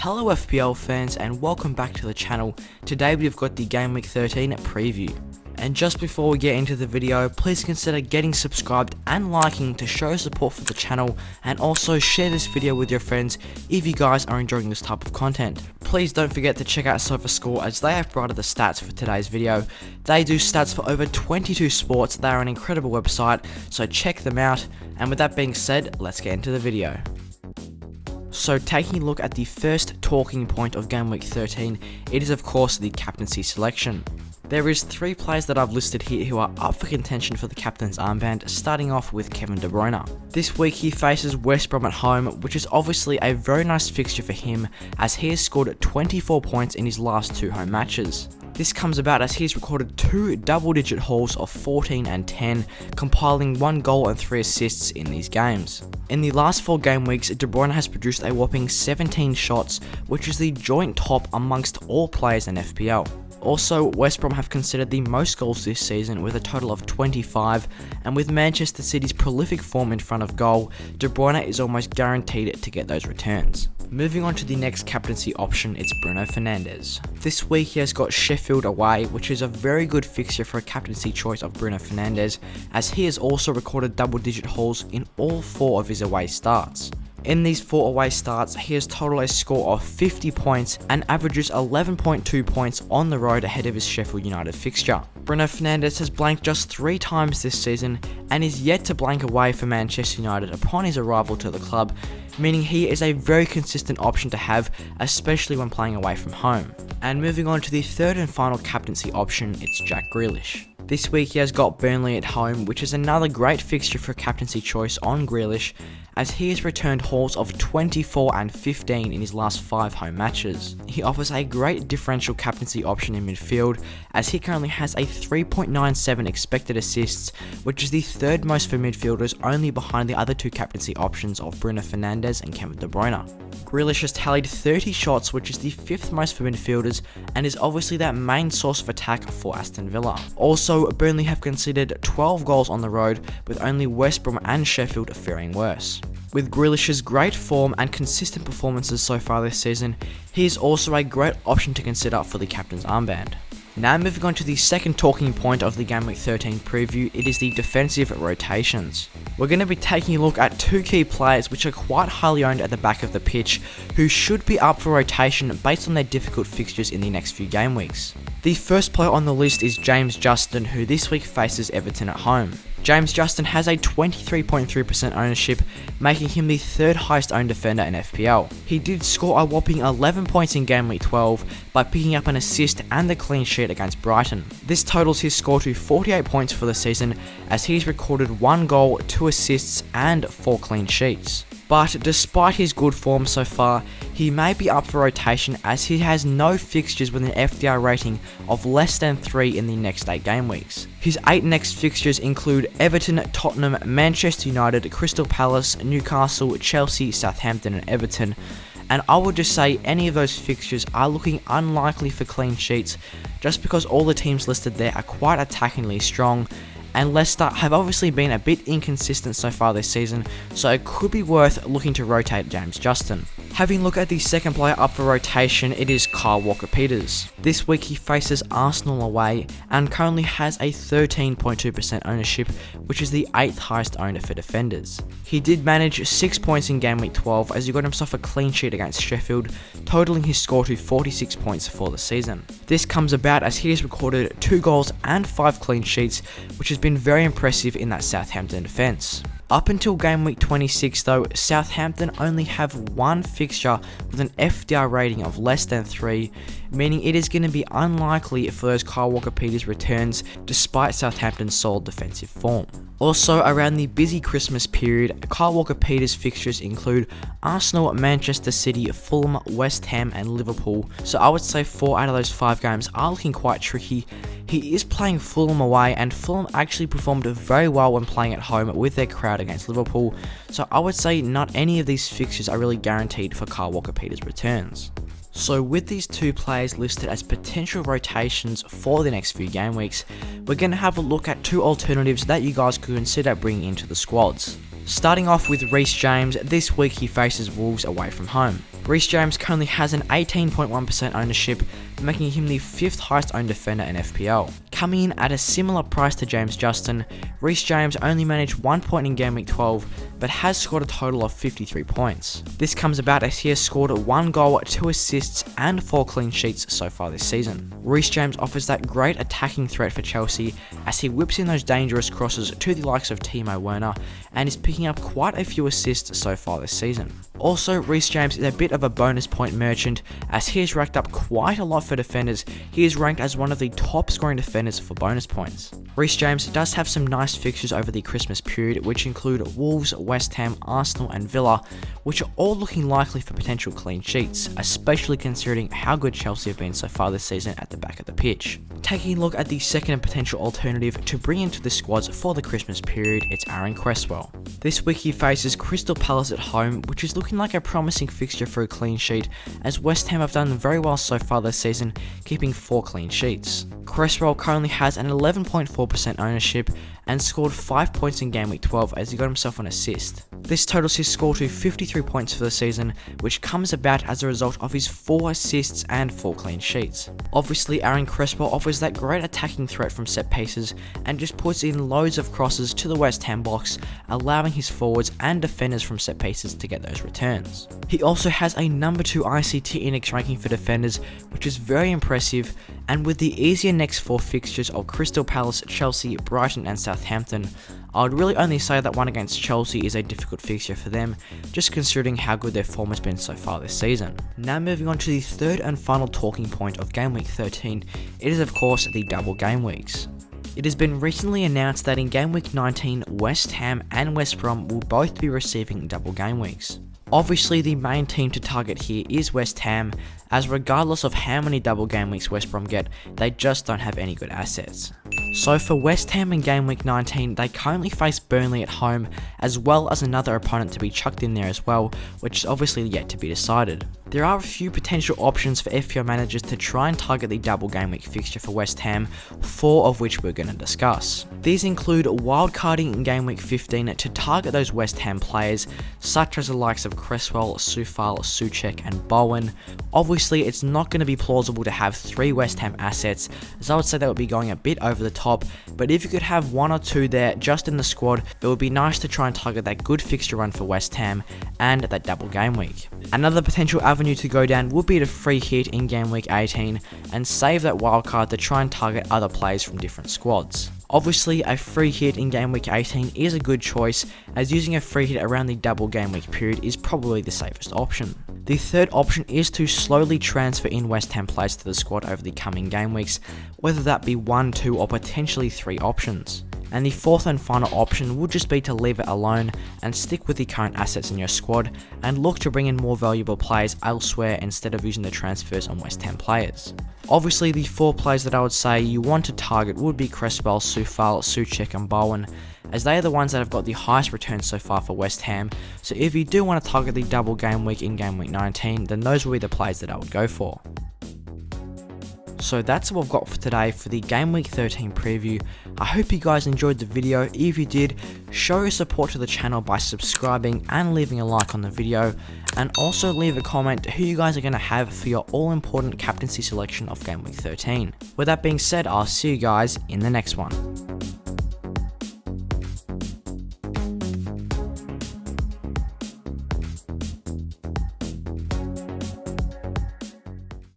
Hello FPL fans and welcome back to the channel. Today we've got the Game Week 13 preview. And just before we get into the video, please consider getting subscribed and liking to show support for the channel, and also share this video with your friends if you guys are enjoying this type of content. Please don't forget to check out SofaScore as they have provided the stats for today's video. They do stats for over 22 sports. They are an incredible website, so check them out. And with that being said, let's get into the video. So taking a look at the first talking point of Game Week 13, it is of course the captaincy selection. There is 3 players that I've listed here who are up for contention for the captain's armband, starting off with Kevin De Bruyne. This week he faces West Brom at home, which is obviously a very nice fixture for him as he has scored 24 points in his last 2 home matches. This comes about as he's recorded 2 double-digit hauls of 14 and 10, compiling 1 goal and 3 assists in these games. In the last 4 game weeks, De Bruyne has produced a whopping 17 shots, which is the joint top amongst all players in FPL. Also, West Brom have considered the most goals this season with a total of 25, and with Manchester City's prolific form in front of goal, De Bruyne is almost guaranteed to get those returns. Moving on to the next captaincy option, it's Bruno Fernandes. This week he has got Sheffield away, which is a very good fixture for a captaincy choice of Bruno Fernandes, as he has also recorded double-digit hauls in all 4 of his away starts. In these 4 away starts, he has totaled a score of 50 points and averages 11.2 points on the road ahead of his Sheffield United fixture. Bruno Fernandes has blanked just 3 times this season and is yet to blank away for Manchester United upon his arrival to the club, meaning he is a very consistent option to have, especially when playing away from home. And moving on to the third and final captaincy option, it's Jack Grealish. This week he has got Burnley at home, which is another great fixture for a captaincy choice on Grealish, as he has returned hauls of 24 and 15 in his last 5 home matches. He offers a great differential captaincy option in midfield, as he currently has a 3.97 expected assists, which is the 3rd most for midfielders, only behind the other 2 captaincy options of Bruno Fernandes and Kevin De Bruyne. Grealish has tallied 30 shots, which is the 5th most for midfielders, and is obviously that main source of attack for Aston Villa. Also, Burnley have conceded 12 goals on the road, with only West Brom and Sheffield faring worse. With Grealish's great form and consistent performances so far this season, he is also a great option to consider for the captain's armband. Now moving on to the second talking point of the Game Week 13 preview, it is the defensive rotations. We're going to be taking a look at 2 key players which are quite highly owned at the back of the pitch, who should be up for rotation based on their difficult fixtures in the next few game weeks. The first player on the list is James Justin, who this week faces Everton at home. James Justin has a 23.3% ownership, making him the 3rd highest owned defender in FPL. He did score a whopping 11 points in Game Week 12 by picking up an assist and a clean sheet against Brighton. This totals his score to 48 points for the season, as he's recorded 1 goal, 2 assists and 4 clean sheets. But despite his good form so far, he may be up for rotation as he has no fixtures with an FDR rating of less than 3 in the next 8 game weeks. His 8 next fixtures include Everton, Tottenham, Manchester United, Crystal Palace, Newcastle, Chelsea, Southampton and Everton. And I would just say any of those fixtures are looking unlikely for clean sheets, just because all the teams listed there are quite attackingly strong, and Leicester have obviously been a bit inconsistent so far this season, so it could be worth looking to rotate James Justin. Having a look at the second player up for rotation, it is Kyle Walker-Peters. This week he faces Arsenal away and currently has a 13.2% ownership, which is the 8th highest owner for defenders. He did manage 6 points in Game Week 12 as he got himself a clean sheet against Sheffield, totaling his score to 46 points for the season. This comes about as he has recorded 2 goals and 5 clean sheets, which has been very impressive in that Southampton defence. Up until Game Week 26 though, Southampton only have 1 fixture with an FDR rating of less than 3, meaning it is going to be unlikely for those Kyle Walker-Peters returns despite Southampton's solid defensive form. Also, around the busy Christmas period, Kyle Walker-Peters fixtures include Arsenal, Manchester City, Fulham, West Ham and Liverpool, so I would say 4 out of those 5 games are looking quite tricky. He is playing Fulham away, and Fulham actually performed very well when playing at home with their crowd against Liverpool, so I would say not any of these fixtures are really guaranteed for Kyle Walker-Peters returns. So with these 2 players listed as potential rotations for the next few game weeks, we're going to have a look at 2 alternatives that you guys could consider bringing into the squads. Starting off with Reece James, this week he faces Wolves away from home. Reece James currently has an 18.1% ownership, making him the 5th highest owned defender in FPL. Coming in at a similar price to James Justin, Reece James only managed 1 point in Game Week 12, but has scored a total of 53 points. This comes about as he has scored 1 goal, 2 assists and 4 clean sheets so far this season. Reece James offers that great attacking threat for Chelsea as he whips in those dangerous crosses to the likes of Timo Werner and is picking up quite a few assists so far this season. Also, Reece James is a bit of a bonus point merchant as he has racked up quite a lot for defenders. He is ranked as one of the top scoring defenders for bonus points. Reece James does have some nice fixtures over the Christmas period, which include Wolves, West Ham, Arsenal and Villa, which are all looking likely for potential clean sheets, especially considering how good Chelsea have been so far this season at the back of the pitch. Taking a look at the second potential alternative to bring into the squads for the Christmas period, it's Aaron Cresswell. This week he faces Crystal Palace at home, which is looking like a promising fixture for a clean sheet, as West Ham have done very well so far this season, keeping 4 clean sheets. Cresswell currently has an 11.4% ownership and scored 5 points in Game Week 12 as he got himself an assist. This totals his score to 53 points for the season, which comes about as a result of his 4 assists and 4 clean sheets. Obviously, Aaron Cresswell offers that great attacking threat from set pieces and just puts in loads of crosses to the West Ham box, allowing his forwards and defenders from set pieces to get those returns. He also has a number 2 ICT index ranking for defenders, which is very impressive, and with the easier next 4 fixtures of Crystal Palace, Chelsea, Brighton and Southampton, I would really only say that one against Chelsea is a difficult fixture for them, just considering how good their form has been so far this season. Now moving on to the third and final talking point of Game Week 13, it is of course the double game weeks. It has been recently announced that in Game Week 19, West Ham and West Brom will both be receiving double game weeks. Obviously, the main team to target here is West Ham, as regardless of how many double game weeks West Brom get, they just don't have any good assets. So for West Ham in Game Week 19, they currently face Burnley at home, as well as another opponent to be chucked in there as well, which is obviously yet to be decided. There are a few potential options for FPL managers to try and target the double game week fixture for West Ham, 4 of which we're going to discuss. These include wildcarding in Game Week 15 to target those West Ham players, such as the likes of Cresswell, Soufal, Souček and Bowen. Obviously, it's not going to be plausible to have 3 West Ham assets, as I would say that would be going a bit over the top, but if you could have 1 or 2 there just in the squad, it would be nice to try and target that good fixture run for West Ham and that double game week. Another potential avenue to go down would be to free hit in Game Week 18 and save that wildcard to try and target other players from different squads. Obviously, a free hit in Game Week 18 is a good choice, as using a free hit around the double game week period is probably the safest option. The third option is to slowly transfer in West Ham players to the squad over the coming game weeks, whether that be 1, 2 or potentially 3 options. And the fourth and final option would just be to leave it alone and stick with the current assets in your squad and look to bring in more valuable players elsewhere instead of using the transfers on West Ham players. Obviously, the 4 players that I would say you want to target would be Cresswell, Soufal, Souček and Bowen, as they are the ones that have got the highest returns so far for West Ham, so if you do want to target the double game week in Game Week 19, then those will be the players that I would go for. So that's what I've got for today for the Game Week 13 preview. I hope you guys enjoyed the video. If you did, show your support to the channel by subscribing and leaving a like on the video, and also leave a comment who you guys are going to have for your all important captaincy selection of Game Week 13. With that being said, I'll see you guys in the next one.